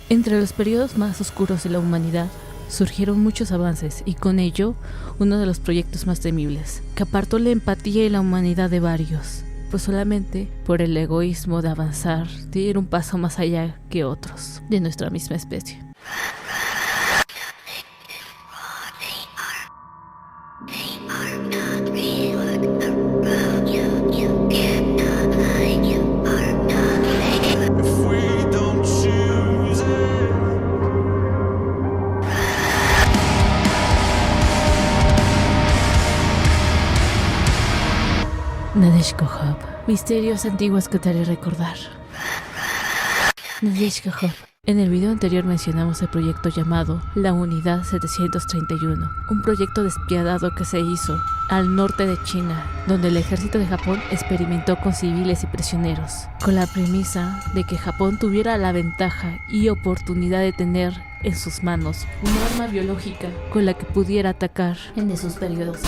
Entre los periodos más oscuros de la humanidad surgieron muchos avances y con ello uno de los proyectos más temibles, que apartó la empatía y la humanidad de varios, pues solamente por el egoísmo de avanzar, de ir un paso más allá que otros de nuestra misma especie. Nadezhko-Job. Misterios antiguos que te haré recordar. Nadezhko-Job. En el video anterior mencionamos el proyecto llamado La Unidad 731, un proyecto despiadado que se hizo al norte de China, donde el ejército de Japón experimentó con civiles y prisioneros, con la premisa de que Japón tuviera la ventaja y oportunidad de tener en sus manos un arma biológica con la que pudiera atacar en esos periodos.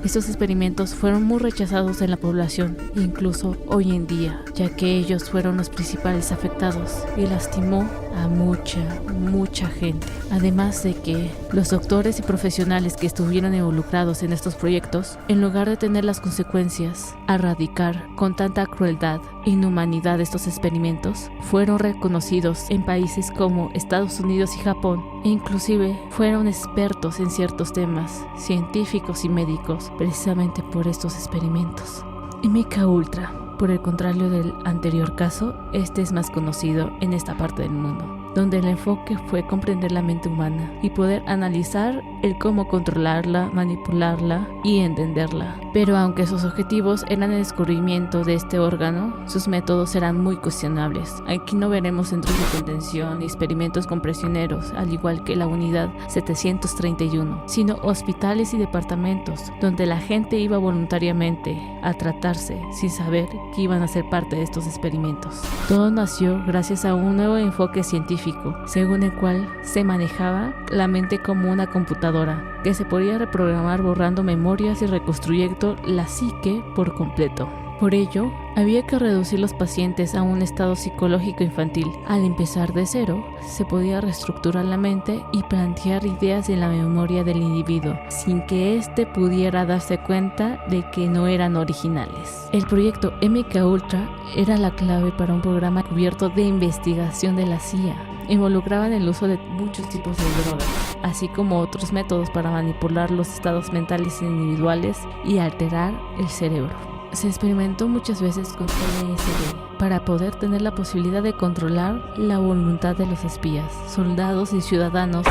Estos experimentos fueron muy rechazados en la población, incluso hoy en día, ya que ellos fueron los principales afectados y lastimó a mucha gente. Además de que los doctores y profesionales que estuvieron involucrados en estos proyectos, en lugar de tener las consecuencias a erradicar con tanta crueldad e inhumanidad estos experimentos, fueron reconocidos en países como Estados Unidos y Japón, e inclusive fueron expertos en ciertos temas científicos y médicos precisamente por estos experimentos. MK Ultra, por el contrario del anterior caso, este es más conocido en esta parte del mundo, donde el enfoque fue comprender la mente humana y poder analizar el cómo controlarla, manipularla y entenderla. Pero aunque sus objetivos eran el descubrimiento de este órgano, sus métodos eran muy cuestionables. Aquí no veremos centros de contención y experimentos con prisioneros, al igual que la unidad 731, sino hospitales y departamentos, donde la gente iba voluntariamente a tratarse sin saber que iban a ser parte de estos experimentos. Todo nació gracias a un nuevo enfoque científico, según el cual se manejaba la mente como una computadora, que se podía reprogramar borrando memorias y reconstruyendo la psique por completo. Por ello, había que reducir los pacientes a un estado psicológico infantil. Al empezar de cero, se podía reestructurar la mente y plantear ideas en la memoria del individuo, sin que éste pudiera darse cuenta de que no eran originales. El proyecto MK Ultra era la clave para un programa cubierto de investigación de la CIA. Involucraban el uso de muchos tipos de drogas, así como otros métodos para manipular los estados mentales individuales y alterar el cerebro. Se experimentó muchas veces con LSD para poder tener la posibilidad de controlar la voluntad de los espías, soldados y ciudadanos.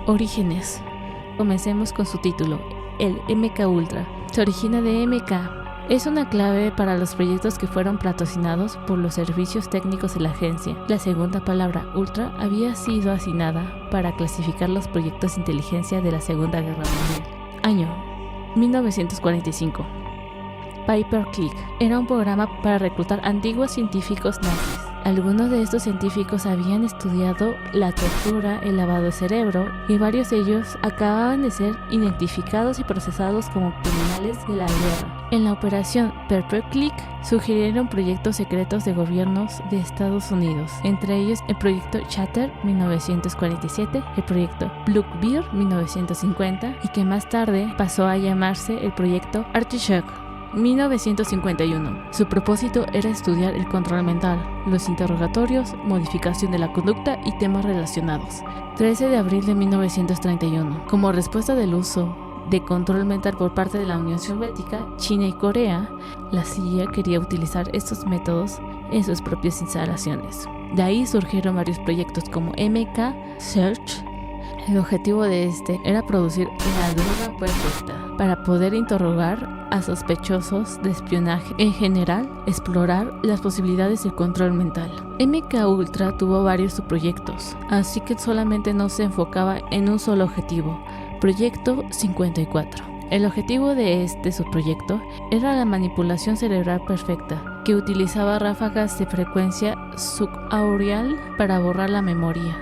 Orígenes. Comencemos con su título, el MK Ultra. Se origina de MK. Es una clave para los proyectos que fueron patrocinados por los servicios técnicos de la agencia. La segunda palabra, Ultra, había sido asignada para clasificar los proyectos de inteligencia de la Segunda Guerra Mundial. Año 1945. Paperclip era un programa para reclutar antiguos científicos nazis. Algunos de estos científicos habían estudiado la tortura, el lavado de cerebro, y varios de ellos acababan de ser identificados y procesados como criminales de la guerra. En la operación Paperclip sugirieron proyectos secretos de gobiernos de Estados Unidos, entre ellos el proyecto Chatter 1947, el proyecto Blackbeard 1950 y que más tarde pasó a llamarse el proyecto Artichoke 1951. Su propósito era estudiar el control mental, los interrogatorios, modificación de la conducta y temas relacionados. 13 de abril de 1931. Como respuesta del uso de control mental por parte de la Unión Soviética, China y Corea, la CIA quería utilizar estos métodos en sus propias instalaciones. De ahí surgieron varios proyectos como MK Search. El objetivo de este era producir la droga perfecta para poder interrogar a sospechosos de espionaje. En general, explorar las posibilidades del control mental. MK Ultra tuvo varios subproyectos, así que solamente no se enfocaba en un solo objetivo. Proyecto 54. El objetivo de este subproyecto era la manipulación cerebral perfecta, que utilizaba ráfagas de frecuencia subaural para borrar la memoria.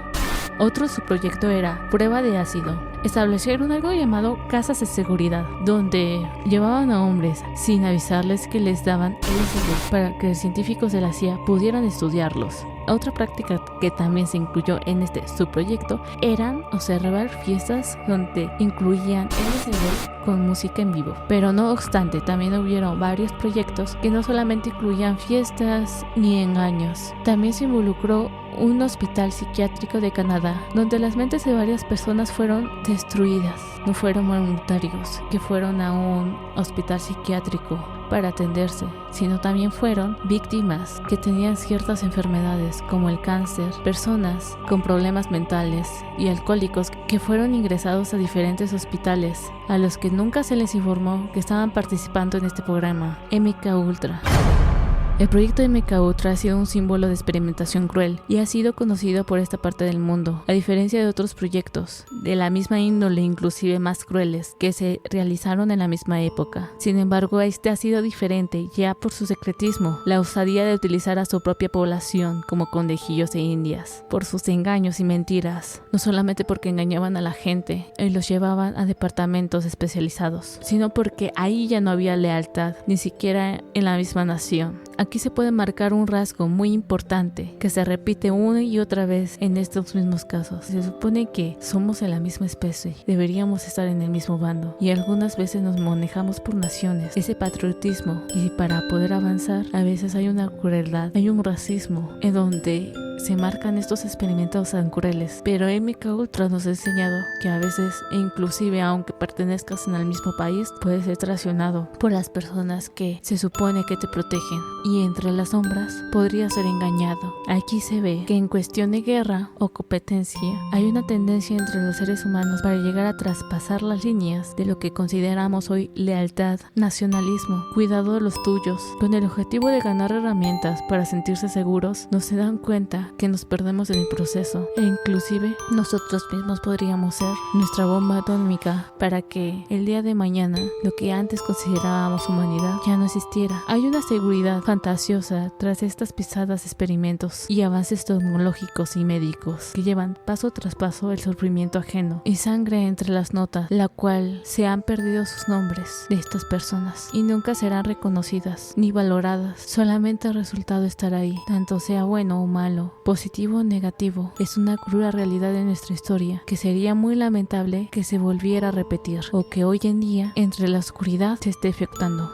Otro subproyecto era prueba de ácido. Establecieron algo llamado casas de seguridad, donde llevaban a hombres sin avisarles que les daban LSD para que los científicos de la CIA pudieran estudiarlos. Otra práctica que también se incluyó en este subproyecto eran observar fiestas donde incluían LCD con música en vivo. Pero no obstante, también hubieron varios proyectos que no solamente incluían fiestas ni engaños. También se involucró un hospital psiquiátrico de Canadá, donde las mentes de varias personas fueron destruidas. No fueron voluntarios que fueron a un hospital psiquiátrico para atenderse, sino también fueron víctimas que tenían ciertas enfermedades como el cáncer, personas con problemas mentales y alcohólicos que fueron ingresados a diferentes hospitales, a los que nunca se les informó que estaban participando en este programa MK Ultra. El proyecto MK Ultra ha sido un símbolo de experimentación cruel y ha sido conocido por esta parte del mundo, a diferencia de otros proyectos de la misma índole, inclusive más crueles, que se realizaron en la misma época. Sin embargo, este ha sido diferente ya por su secretismo, la osadía de utilizar a su propia población como conejillos de indias, por sus engaños y mentiras, no solamente porque engañaban a la gente y los llevaban a departamentos especializados, sino porque ahí ya no había lealtad, ni siquiera en la misma nación. Aquí se puede marcar un rasgo muy importante que se repite una y otra vez en estos mismos casos. Se supone que somos de la misma especie, deberíamos estar en el mismo bando y algunas veces nos manejamos por naciones, ese patriotismo, y para poder avanzar a veces hay una crueldad, hay un racismo en donde se marcan estos experimentos tan crueles. Pero MK Ultra nos ha enseñado que a veces, inclusive aunque pertenezcas en el mismo país, puedes ser traicionado por las personas que se supone que te protegen, y entre las sombras podría ser engañado. Aquí se ve que en cuestión de guerra o competencia hay una tendencia entre los seres humanos para llegar a traspasar las líneas de lo que consideramos hoy lealtad, nacionalismo, cuidado de los tuyos, con el objetivo de ganar herramientas para sentirse seguros. No se dan cuenta que nos perdemos en el proceso, e inclusive nosotros mismos podríamos ser nuestra bomba atómica para que el día de mañana lo que antes considerábamos humanidad ya no existiera. Hay una seguridad fantasiosa tras estas pisadas, experimentos y avances tecnológicos y médicos que llevan paso tras paso el sufrimiento ajeno y sangre entre las notas, la cual se han perdido sus nombres de estas personas y nunca serán reconocidas ni valoradas. Solamente el resultado estará ahí, tanto sea bueno o malo, positivo o negativo. Es una cruda realidad de nuestra historia que sería muy lamentable que se volviera a repetir, o que hoy en día entre la oscuridad se esté efectuando.